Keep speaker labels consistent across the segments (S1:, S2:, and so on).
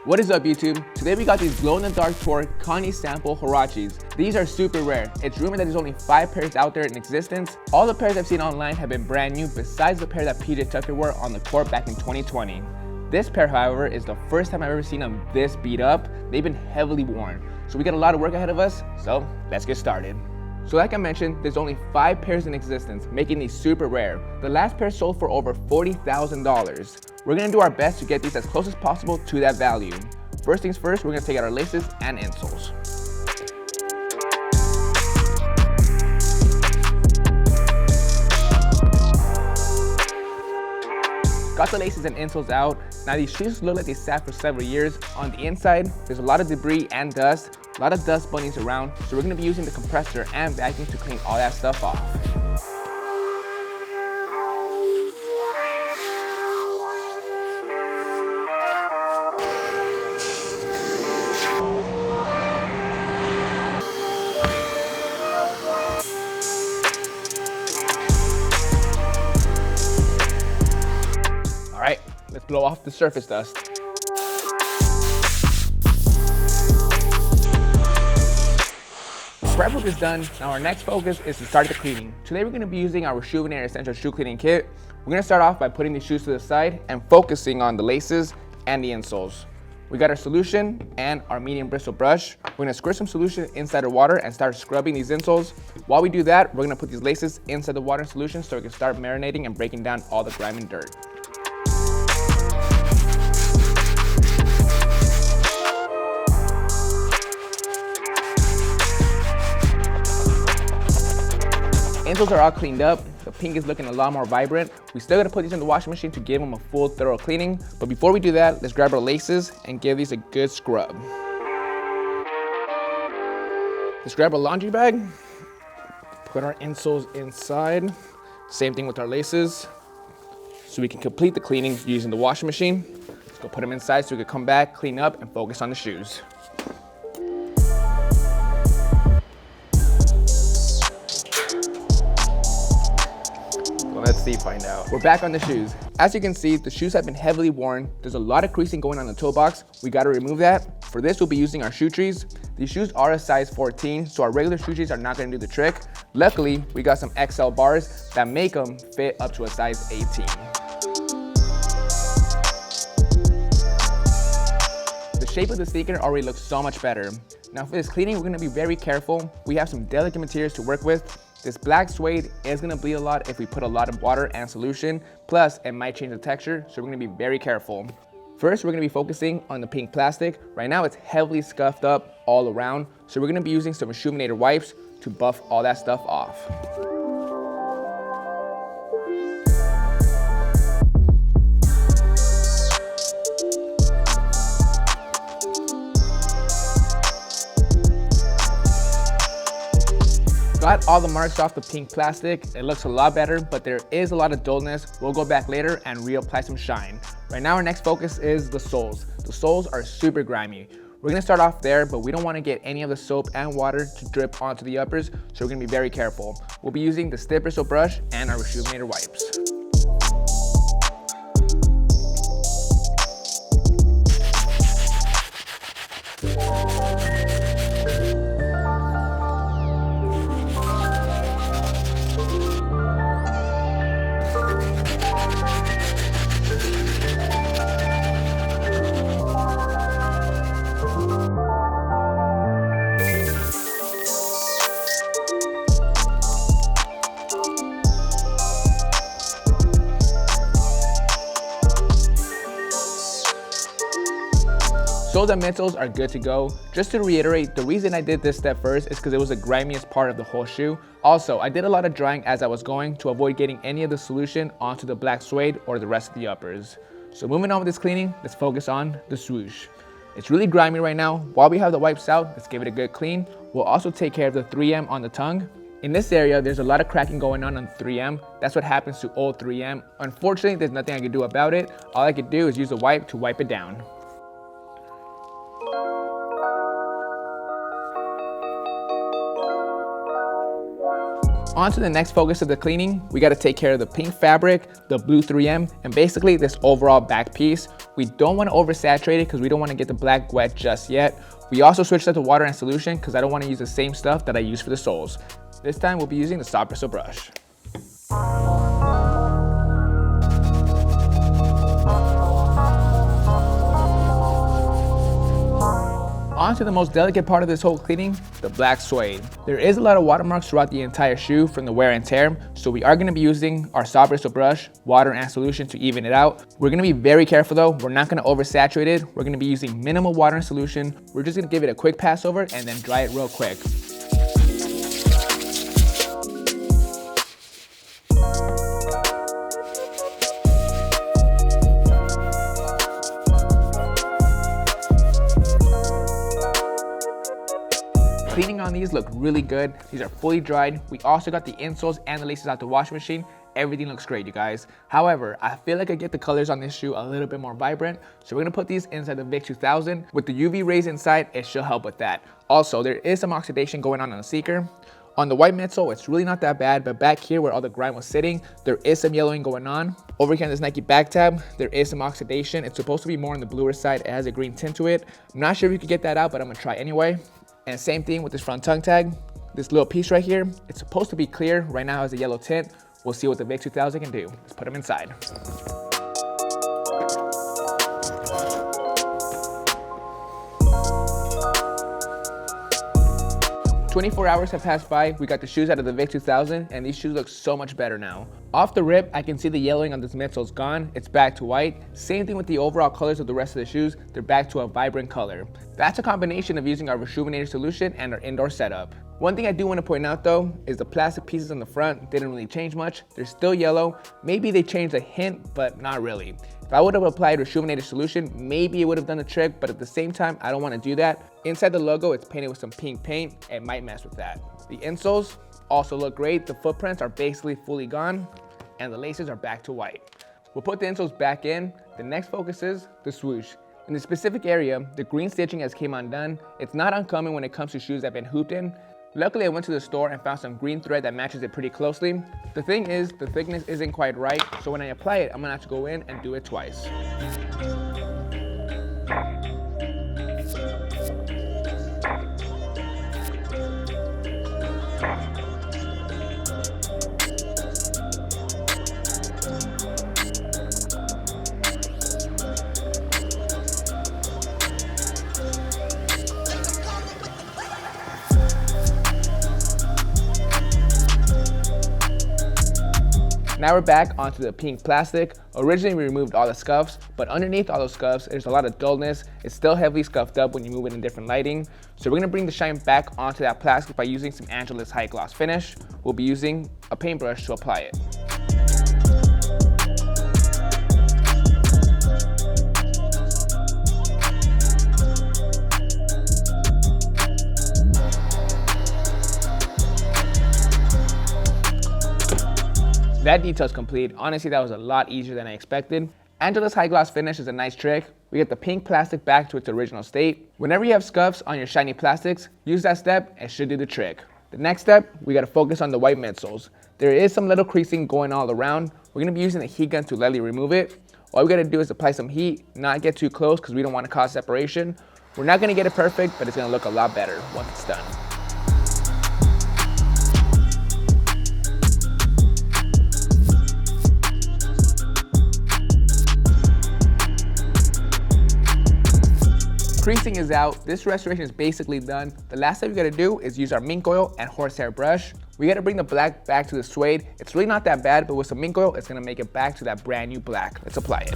S1: What is up, YouTube? Today we got these glow-in-the-dark torque Kanye sample Huaraches. These are super rare. It's rumored that there's only 5 pairs out there in existence. All the pairs I've seen online have been brand new besides the pair that PJ Tucker wore on the court back in 2020. This pair, however, is the first time I've ever seen them this beat up. They've been heavily worn. So we got a lot of work ahead of us, so let's get started. So like I mentioned, there's only 5 pairs in existence, making these super rare. The last pair sold for over $40,000. We're gonna do our best to get these as close as possible to that value. First things first, we're gonna take out our laces and insoles. Got the laces and insoles out. Now these shoes look like they sat for several years. On the inside, there's a lot of debris and dust, a lot of dust bunnies around, so we're gonna be using the compressor and vacuum to clean all that stuff off. Alright, let's blow off the surface dust. Prep work is done. Now our next focus is to start the cleaning. Today we're going to be using our Rejuvenate Essential Shoe Cleaning Kit. We're going to start off by putting these shoes to the side and focusing on the laces and the insoles. We got our solution and our medium bristle brush. We're going to squirt some solution inside the water and start scrubbing these insoles. While we do that, we're going to put these laces inside the water and solution so we can start marinating and breaking down all the grime and dirt. Insoles are all cleaned up. The pink is looking a lot more vibrant. We still gotta put these in the washing machine to give them a full thorough cleaning. But before we do that, let's grab our laces and give these a good scrub. Let's grab a laundry bag, put our insoles inside. Same thing with our laces. So we can complete the cleaning using the washing machine. Let's go put them inside so we can come back, clean up, and focus on the shoes. Let's see, find out. We're back on the shoes. As you can see, the shoes have been heavily worn. There's a lot of creasing going on the toe box. We gotta remove that. For this, we'll be using our shoe trees. These shoes are a size 14, so our regular shoe trees are not gonna do the trick. Luckily, we got some XL bars that make them fit up to a size 18. The shape of the sneaker already looks so much better. Now for this cleaning, we're gonna be very careful. We have some delicate materials to work with. This black suede is gonna bleed a lot if we put a lot of water and solution, plus it might change the texture, so we're gonna be very careful. First, we're gonna be focusing on the pink plastic. Right now it's heavily scuffed up all around, so we're gonna be using some Rejuvenator wipes to buff all that stuff off. Got all the marks off the pink plastic. It looks a lot better, but there is a lot of dullness. We'll go back later and reapply some shine. Right now, our next focus is the soles. The soles are super grimy. We're gonna start off there, but we don't wanna get any of the soap and water to drip onto the uppers, so we're gonna be very careful. We'll be using the stiff bristle brush and our Rejuvenator wipes. Soles and midsoles are good to go. Just to reiterate, the reason I did this step first is because it was the grimiest part of the whole shoe. Also, I did a lot of drying as I was going to avoid getting any of the solution onto the black suede or the rest of the uppers. So moving on with this cleaning, let's focus on the swoosh. It's really grimy right now. While we have the wipes out, let's give it a good clean. We'll also take care of the 3M on the tongue. In this area, there's a lot of cracking going on 3M. That's what happens to old 3M. Unfortunately, there's nothing I can do about it. All I could do is use a wipe to wipe it down. On to the next focus of the cleaning, we gotta take care of the pink fabric, the blue 3M, and basically this overall back piece. We don't wanna oversaturate it because we don't wanna get the black wet just yet. We also switched up to water and solution because I don't wanna use the same stuff that I use for the soles. This time we'll be using the soft bristle brush. On to the most delicate part of this whole cleaning, the black suede. There is a lot of watermarks throughout the entire shoe from the wear and tear, so we are gonna be using our soft bristle brush, water and solution to even it out. We're gonna be very careful though, we're not gonna oversaturate it. We're gonna be using minimal water and solution. We're just gonna give it a quick pass over and then dry it real quick. Cleaning on these look really good. These are fully dried. We also got the insoles and the laces out the washing machine. Everything looks great, you guys. However, I feel like I get the colors on this shoe a little bit more vibrant. So we're gonna put these inside the Vick 2000. With the UV rays inside, it should help with that. Also, there is some oxidation going on the sneaker. On the white midsole, it's really not that bad, but back here where all the grime was sitting, there is some yellowing going on. Over here on this Nike back tab, there is some oxidation. It's supposed to be more on the bluer side. It has a green tint to it. I'm not sure if you could get that out, but I'm gonna try anyway. And same thing with this front tongue tag. This little piece right here, it's supposed to be clear. Right now it has a yellow tint. We'll see what the Vick 2000 can do. Let's put them inside. "24 hours have passed by. We got the shoes out of the Vick 2000 and these shoes look so much better now. Off the rip, I can see the yellowing on this midsole is gone. It's back to white. Same thing with the overall colors of the rest of the shoes. They're back to a vibrant color. That's a combination of using our rejuvenated solution and our indoor setup. One thing I do want to point out though is the plastic pieces on the front didn't really change much. They're still yellow. Maybe they changed a hint, but not really. If I would have applied rejuvenated solution, maybe it would have done the trick, but at the same time, I don't want to do that. Inside the logo, it's painted with some pink paint. It might mess with that. The insoles also look great. The footprints are basically fully gone and the laces are back to white. We'll put the insoles back in. The next focus is the swoosh. In the specific area, the green stitching has came undone. It's not uncommon when it comes to shoes that have been hooped in. Luckily, I went to the store and found some green thread that matches it pretty closely. The thing is, the thickness isn't quite right, so when I apply it, I'm gonna have to go in and do it twice. Now we're back onto the pink plastic. Originally we removed all the scuffs, but underneath all those scuffs, there's a lot of dullness. It's still heavily scuffed up when you move it in different lighting. So we're gonna bring the shine back onto that plastic by using some Angelus high gloss finish. We'll be using a paintbrush to apply it. That detail's complete. Honestly, that was a lot easier than I expected. Angelus high gloss finish is a nice trick. We get the pink plastic back to its original state. Whenever you have scuffs on your shiny plastics, use that step, it should do the trick. The next step, we gotta focus on the white midsoles. There is some little creasing going all around. We're gonna be using the heat gun to lightly remove it. All we gotta do is apply some heat, not get too close because we don't wanna cause separation. We're not gonna get it perfect, but it's gonna look a lot better once it's done. Creasing is out. This restoration is basically done. The last thing we gotta do is use our mink oil and horsehair brush. We gotta bring the black back to the suede. It's really not that bad, but with some mink oil, it's gonna make it back to that brand new black. Let's apply it.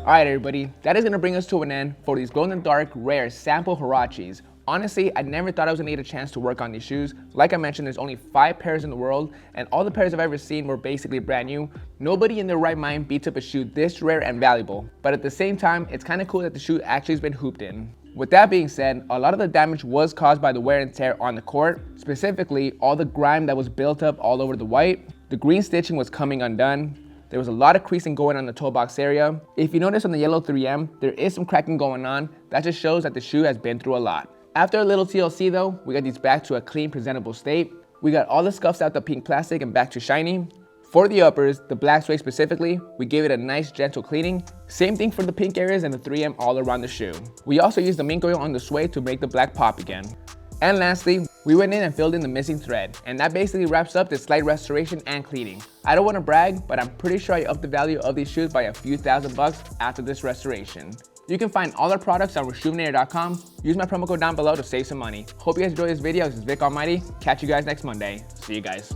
S1: Alright everybody, that is going to bring us to an end for these glow-in-the-dark rare sample Huaraches. Honestly, I never thought I was gonna get a chance to work on these shoes. Like I mentioned, there's only 5 pairs in the world, and all the pairs I've ever seen were basically brand new. Nobody in their right mind beats up a shoe this rare and valuable. But at the same time, it's kinda cool that the shoe actually has been hooped in. With that being said, a lot of the damage was caused by the wear and tear on the court, specifically all the grime that was built up all over the white. The green stitching was coming undone. There was a lot of creasing going on the toe box area. If you notice on the yellow 3M, there is some cracking going on. That just shows that the shoe has been through a lot. After a little TLC though, we got these back to a clean, presentable state. We got all the scuffs out the pink plastic and back to shiny. For the uppers, the black suede specifically, we gave it a nice gentle cleaning. Same thing for the pink areas and the 3M all around the shoe. We also used the mink oil on the suede to make the black pop again. And lastly, we went in and filled in the missing thread, and that basically wraps up the slight restoration and cleaning. I don't want to brag, but I'm pretty sure I upped the value of these shoes by a few $1,000s after this restoration. You can find all our products on reshoevn8er.com. Use my promo code down below to save some money. Hope you guys enjoyed this video. This is Vic Almighty. Catch you guys next Monday. See you guys.